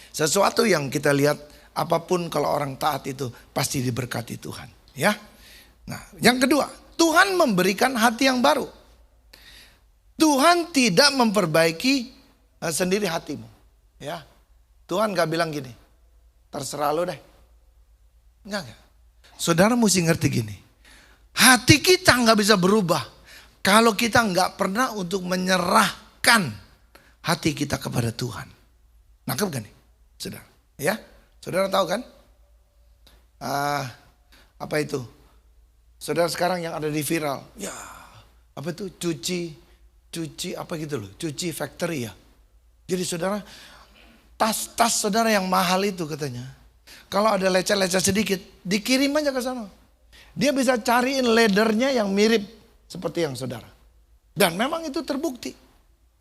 Sesuatu yang kita lihat. Apapun kalau orang taat itu pasti diberkati Tuhan. Ya. Nah, yang kedua, Tuhan memberikan hati yang baru. Tuhan tidak memperbaiki sendiri hatimu. Ya, Tuhan gak bilang gini, terserah lo deh. Enggak. Saudara mesti ngerti gini, hati kita gak bisa berubah kalau kita gak pernah untuk menyerahkan hati kita kepada Tuhan. Nangkep gak nih, saudara? Ya, saudara tahu kan? Apa itu? Saudara sekarang yang ada di viral, ya apa itu cuci apa gitu loh, cuci factory ya. Jadi saudara, tas saudara yang mahal itu katanya, kalau ada lecet-lecet sedikit, dikirim aja ke sana. Dia bisa cariin leathernya yang mirip seperti yang saudara. Dan memang itu terbukti.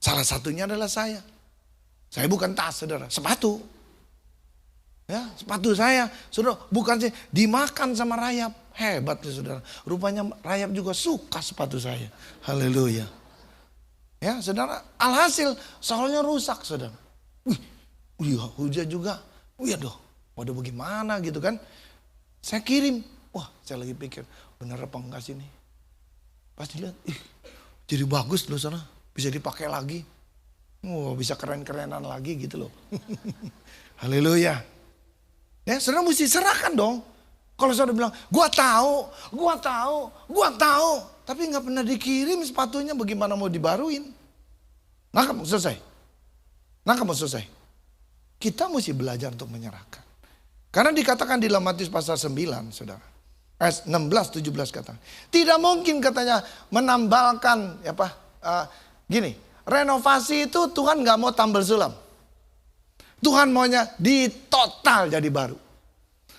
Salah satunya adalah saya. Saya bukan tas saudara, sepatu. Ya, sepatu saya, saudara, bukan sih dimakan sama rayap. Hebat nih saudara. Rupanya rayap juga suka sepatu saya. Haleluya. Ya, saudara, alhasil soalnya rusak saudara. Hujan juga. Aduh, waduh bagaimana gitu kan. Saya kirim. Wah, saya lagi pikir, benar apa enggak sih ini? Pasti lihat, jadi bagus loh sana. Bisa dipakai lagi. Bisa keren-kerenan lagi gitu loh. Haleluya. Ya, saudara mesti serahkan dong. Kalau saudara bilang, gua tahu. Tapi nggak pernah dikirim sepatunya, bagaimana mau dibaruin? Nangkap selesai. Kita mesti belajar untuk menyerahkan. Karena dikatakan di dalam Matius pasal 9, saudara. 16-17 kata. Tidak mungkin katanya menambalkan, gini, renovasi itu Tuhan nggak mau tambal sulam. Tuhan maunya di total jadi baru.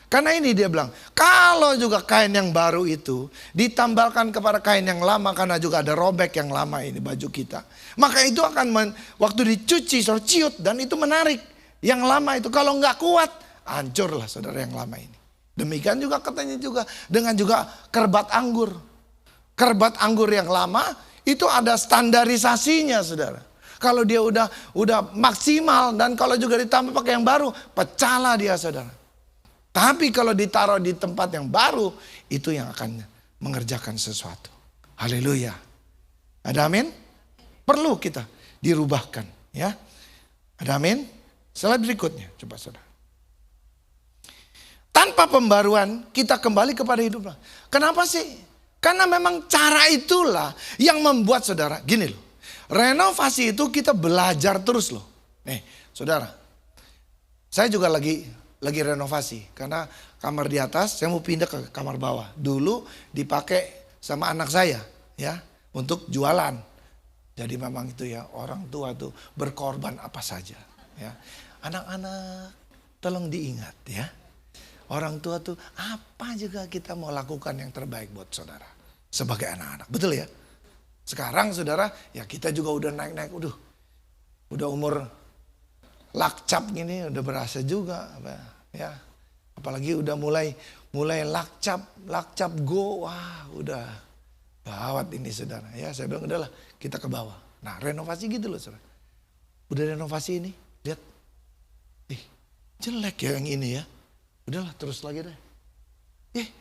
Karena ini dia bilang, kalau juga kain yang baru itu ditambalkan kepada kain yang lama, karena juga ada robek yang lama ini baju kita. Maka itu akan waktu dicuci ciut dan itu menarik. Yang lama itu kalau nggak kuat, hancurlah saudara yang lama ini. Demikian juga katanya juga dengan juga kerbat anggur. Kerbat anggur yang lama itu ada standarisasinya saudara. Kalau dia udah maksimal dan kalau juga ditambah pakai yang baru, pecahlah dia saudara. Tapi kalau ditaruh di tempat yang baru, itu yang akan mengerjakan sesuatu. Haleluya. Ada amin? Perlu kita dirubahkan ya. Ada amin? Slide berikutnya coba saudara. Tanpa pembaruan kita kembali kepada hidup. Kenapa sih? Karena memang cara itulah yang membuat saudara, gini loh. Renovasi itu kita belajar terus loh. Nih saudara, saya juga lagi renovasi. Karena kamar di atas saya mau pindah ke kamar bawah. Dulu dipakai sama anak saya ya untuk jualan. Jadi memang itu ya, orang tua tuh berkorban apa saja ya. Anak-anak tolong diingat ya. Orang tua tuh apa juga kita mau lakukan yang terbaik buat saudara. Sebagai anak-anak, betul ya? Sekarang saudara, ya kita juga udah naik-naik, udah umur lakcap gini, udah berasa juga, ya. Apalagi udah mulai lakcap go, wah udah gawat ini saudara. Ya saya bilang udahlah kita ke bawah. Nah renovasi gitu loh saudara. Udah renovasi ini, lihat, jelek ya yang ini ya. Udahlah terus lagi deh.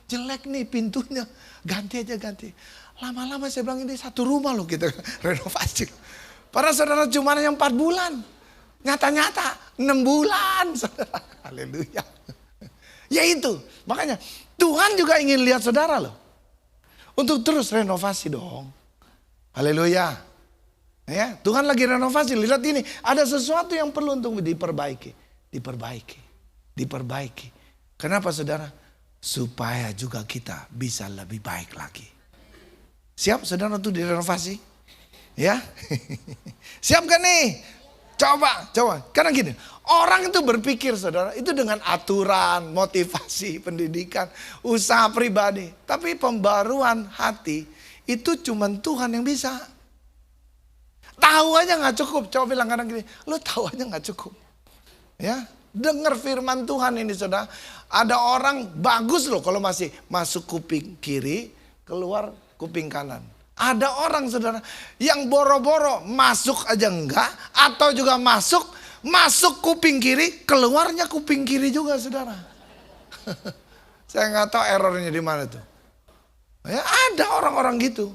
Jelek nih pintunya, ganti aja. Lama-lama saya bilang ini satu rumah loh kita renovasi. Para saudara cuma yang 4 bulan. Nyata-nyata 6 bulan saudara. Haleluya. Ya itu. Makanya Tuhan juga ingin lihat saudara loh. Untuk terus renovasi dong. Haleluya. Ya, Tuhan lagi renovasi. Lihat ini. Ada sesuatu yang perlu untuk diperbaiki. Kenapa saudara? Supaya juga kita bisa lebih baik lagi. Siap saudara untuk direnovasi? Ya. Siap kan nih? Coba. Karena gini, orang itu berpikir saudara, itu dengan aturan, motivasi, pendidikan, usaha pribadi. Tapi pembaruan hati, itu cuma Tuhan yang bisa. Tahu aja gak cukup. Coba bilang kadang gini, lo tahu aja gak cukup. Ya, dengar firman Tuhan ini saudara. Ada orang bagus loh kalau masih masuk kuping kiri, keluar kuping kanan. Ada orang saudara yang boro-boro masuk aja enggak, atau juga masuk kuping kiri, keluarnya kuping kiri juga saudara. Saya nggak tahu errornya di mana tuh. Ya ada orang-orang gitu.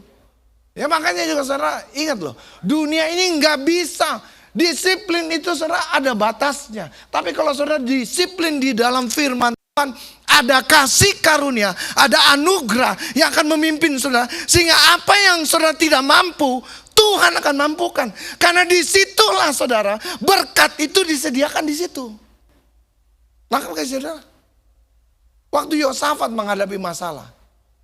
Ya makanya juga saudara ingat loh, dunia ini nggak bisa Disiplin itu saudara ada batasnya. Tapi kalau saudara disiplin di dalam firman Tuhan, ada kasih karunia, ada anugerah yang akan memimpin saudara. Sehingga apa yang saudara tidak mampu, Tuhan akan mampukan. Karena disitulah saudara, berkat itu disediakan di situ. Lengkap gak saudara? Waktu Yosafat menghadapi masalah,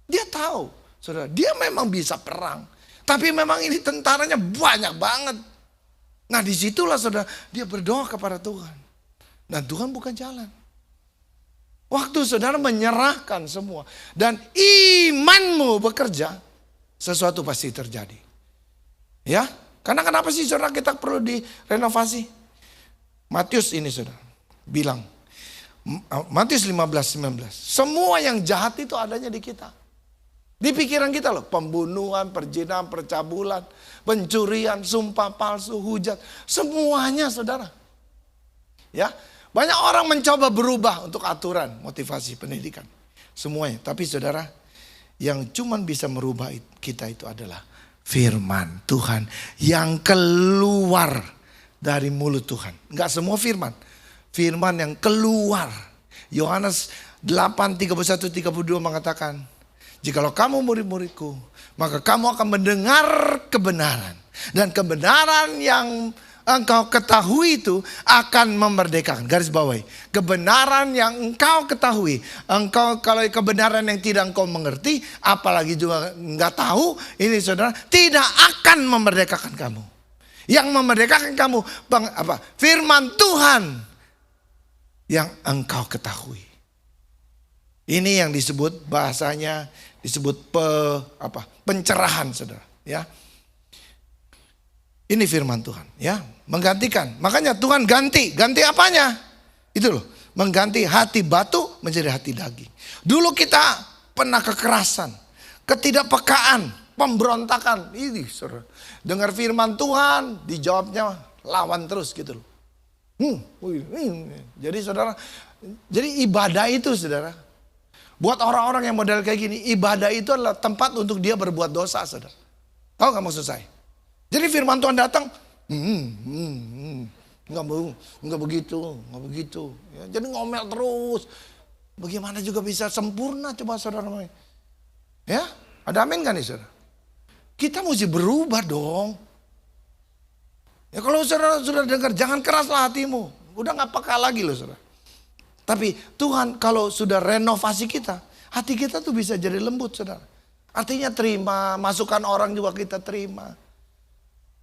dia tahu saudara, dia memang bisa perang. Tapi memang ini tentaranya banyak banget. Nah disitulah saudara, dia berdoa kepada Tuhan. Dan Tuhan bukan jalan. Waktu saudara menyerahkan semua. Dan imanmu bekerja, sesuatu pasti terjadi. Ya, karena kenapa sih saudara kita perlu direnovasi? Matius ini saudara, bilang. Matius 15:19. Semua yang jahat itu adanya di kita. Di pikiran kita loh, pembunuhan, perzinahan, percabulan, pencurian, sumpah palsu, hujat, semuanya saudara. Ya, banyak orang mencoba berubah untuk aturan, motivasi, pendidikan, semuanya. Tapi saudara, yang cuman bisa merubah kita itu adalah firman Tuhan yang keluar dari mulut Tuhan. Enggak semua firman, firman yang keluar. Yohanes 8:31-32 mengatakan, jikalau kamu murid-muridku, maka kamu akan mendengar kebenaran. Dan kebenaran yang engkau ketahui itu akan memerdekakan. Garis bawahi. Kebenaran yang engkau ketahui. Engkau kalau kebenaran yang tidak engkau mengerti, apalagi juga enggak tahu, ini saudara, tidak akan memerdekakan kamu. Yang memerdekakan kamu, firman Tuhan yang engkau ketahui. Ini yang disebut bahasanya disebut pencerahan saudara, ya. Ini firman Tuhan, ya, menggantikan. Makanya Tuhan ganti apanya? Itu loh, mengganti hati batu menjadi hati daging. Dulu kita pernah kekerasan, ketidakpekaan, pemberontakan. Ini saudara, dengar firman Tuhan, dijawabnya lawan terus gitu loh. Jadi saudara, jadi ibadah itu saudara, buat orang-orang yang model kayak gini, ibadah itu adalah tempat untuk dia berbuat dosa, saudara. Tahu gak maksud saya? Jadi firman Tuhan datang, enggak begitu. Ya, jadi ngomel terus. Bagaimana juga bisa sempurna coba saudara? Ya, ada amin kan nih saudara? Kita mesti berubah dong. Ya kalau saudara sudah dengar, jangan keraslah hatimu. Udah gak peka lagi loh saudara. Tapi Tuhan kalau sudah renovasi kita, hati kita tuh bisa jadi lembut saudara. Artinya terima, masukan orang juga kita terima.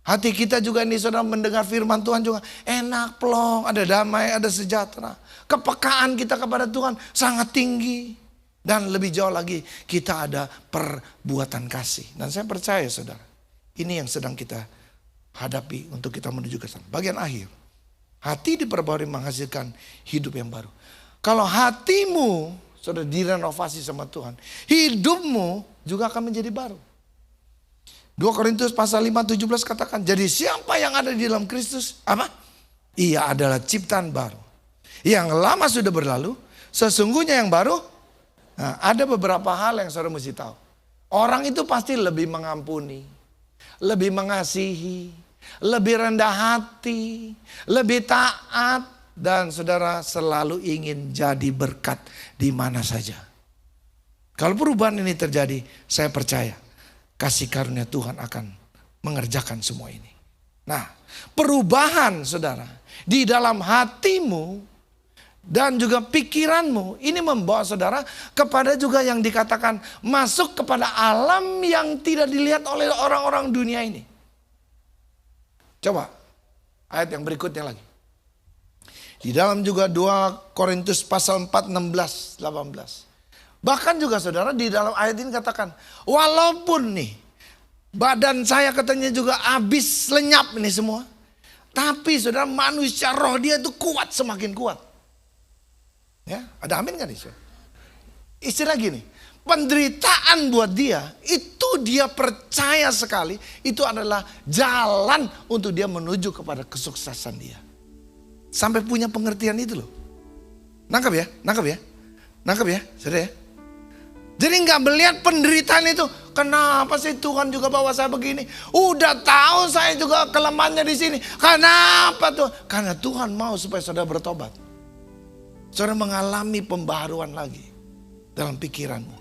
Hati kita juga ini saudara mendengar firman Tuhan juga enak, plong, ada damai, ada sejahtera. Kepekaan kita kepada Tuhan sangat tinggi. Dan lebih jauh lagi kita ada perbuatan kasih. Dan saya percaya saudara, ini yang sedang kita hadapi untuk kita menuju ke sana. Bagian akhir, hati diperbarui menghasilkan hidup yang baru. Kalau hatimu sudah direnovasi sama Tuhan, hidupmu juga akan menjadi baru. 2 Korintus pasal 5:17 katakan, jadi siapa yang ada di dalam Kristus, apa? Ia adalah ciptaan baru. Yang lama sudah berlalu, sesungguhnya yang baru. Nah, ada beberapa hal yang saudara mesti tahu. Orang itu pasti lebih mengampuni, lebih mengasihi, lebih rendah hati, lebih taat. Dan saudara selalu ingin jadi berkat di mana saja. Kalau perubahan ini terjadi, saya percaya kasih karunia Tuhan akan mengerjakan semua ini. Nah, perubahan saudara di dalam hatimu dan juga pikiranmu ini membawa saudara kepada juga yang dikatakan masuk kepada alam yang tidak dilihat oleh orang-orang dunia ini. Coba ayat yang berikutnya lagi. Di dalam juga 2 Korintus pasal 4, 16, 18. Bahkan juga saudara di dalam ayat ini katakan, walaupun nih badan saya katanya juga habis lenyap ini semua. Tapi saudara manusia roh dia itu kuat, semakin kuat. Ya, ada amin kan istilah? Istilah gini, penderitaan buat dia, itu dia percaya sekali, itu adalah jalan untuk dia menuju kepada kesuksesan dia. Sampai punya pengertian itu loh. Nangkap ya, saudara ya. Jadi nggak melihat penderitaan itu kenapa sih Tuhan juga bawa saya begini? Udah tahu saya juga kelemahannya di sini. Kenapa tuh? Karena Tuhan mau supaya saudara bertobat. Saudara mengalami pembaharuan lagi dalam pikiranmu.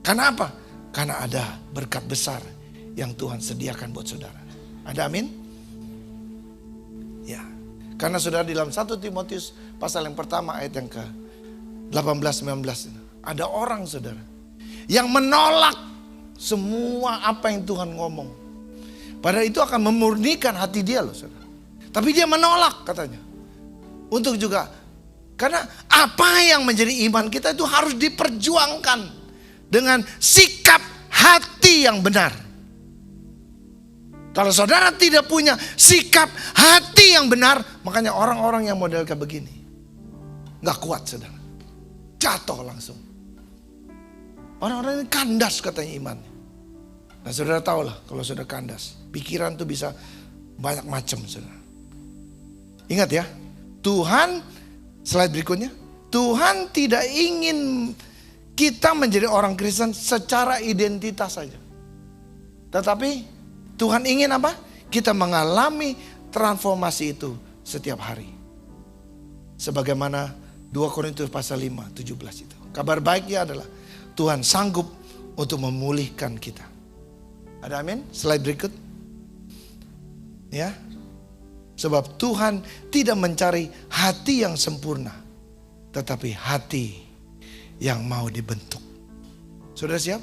Karena apa? Karena ada berkat besar yang Tuhan sediakan buat saudara. Ada amin? Ya. Karena saudara di dalam 1 Timotius pasal yang pertama ayat yang ke 18-19. Ada orang saudara yang menolak semua apa yang Tuhan ngomong. Padahal itu akan memurnikan hati dia loh saudara. Tapi dia menolak katanya. Untuk juga, karena apa yang menjadi iman kita itu harus diperjuangkan dengan sikap hati yang benar. Kalau saudara tidak punya sikap hati yang benar, makanya orang-orang yang model kayak begini gak kuat saudara. Jatuh langsung. Orang-orang ini kandas katanya imannya. Nah saudara tahu lah kalau saudara kandas. Pikiran tuh bisa banyak macam saudara. Ingat ya. Tuhan, slide berikutnya. Tuhan tidak ingin kita menjadi orang Kristen secara identitas saja. Tetapi Tuhan ingin apa? Kita mengalami transformasi itu setiap hari. Sebagaimana 2 Korintus pasal 5, 17 itu. Kabar baiknya adalah Tuhan sanggup untuk memulihkan kita. Ada amin? Slide berikut. Ya. Sebab Tuhan tidak mencari hati yang sempurna. Tetapi hati yang mau dibentuk. Sudah siap?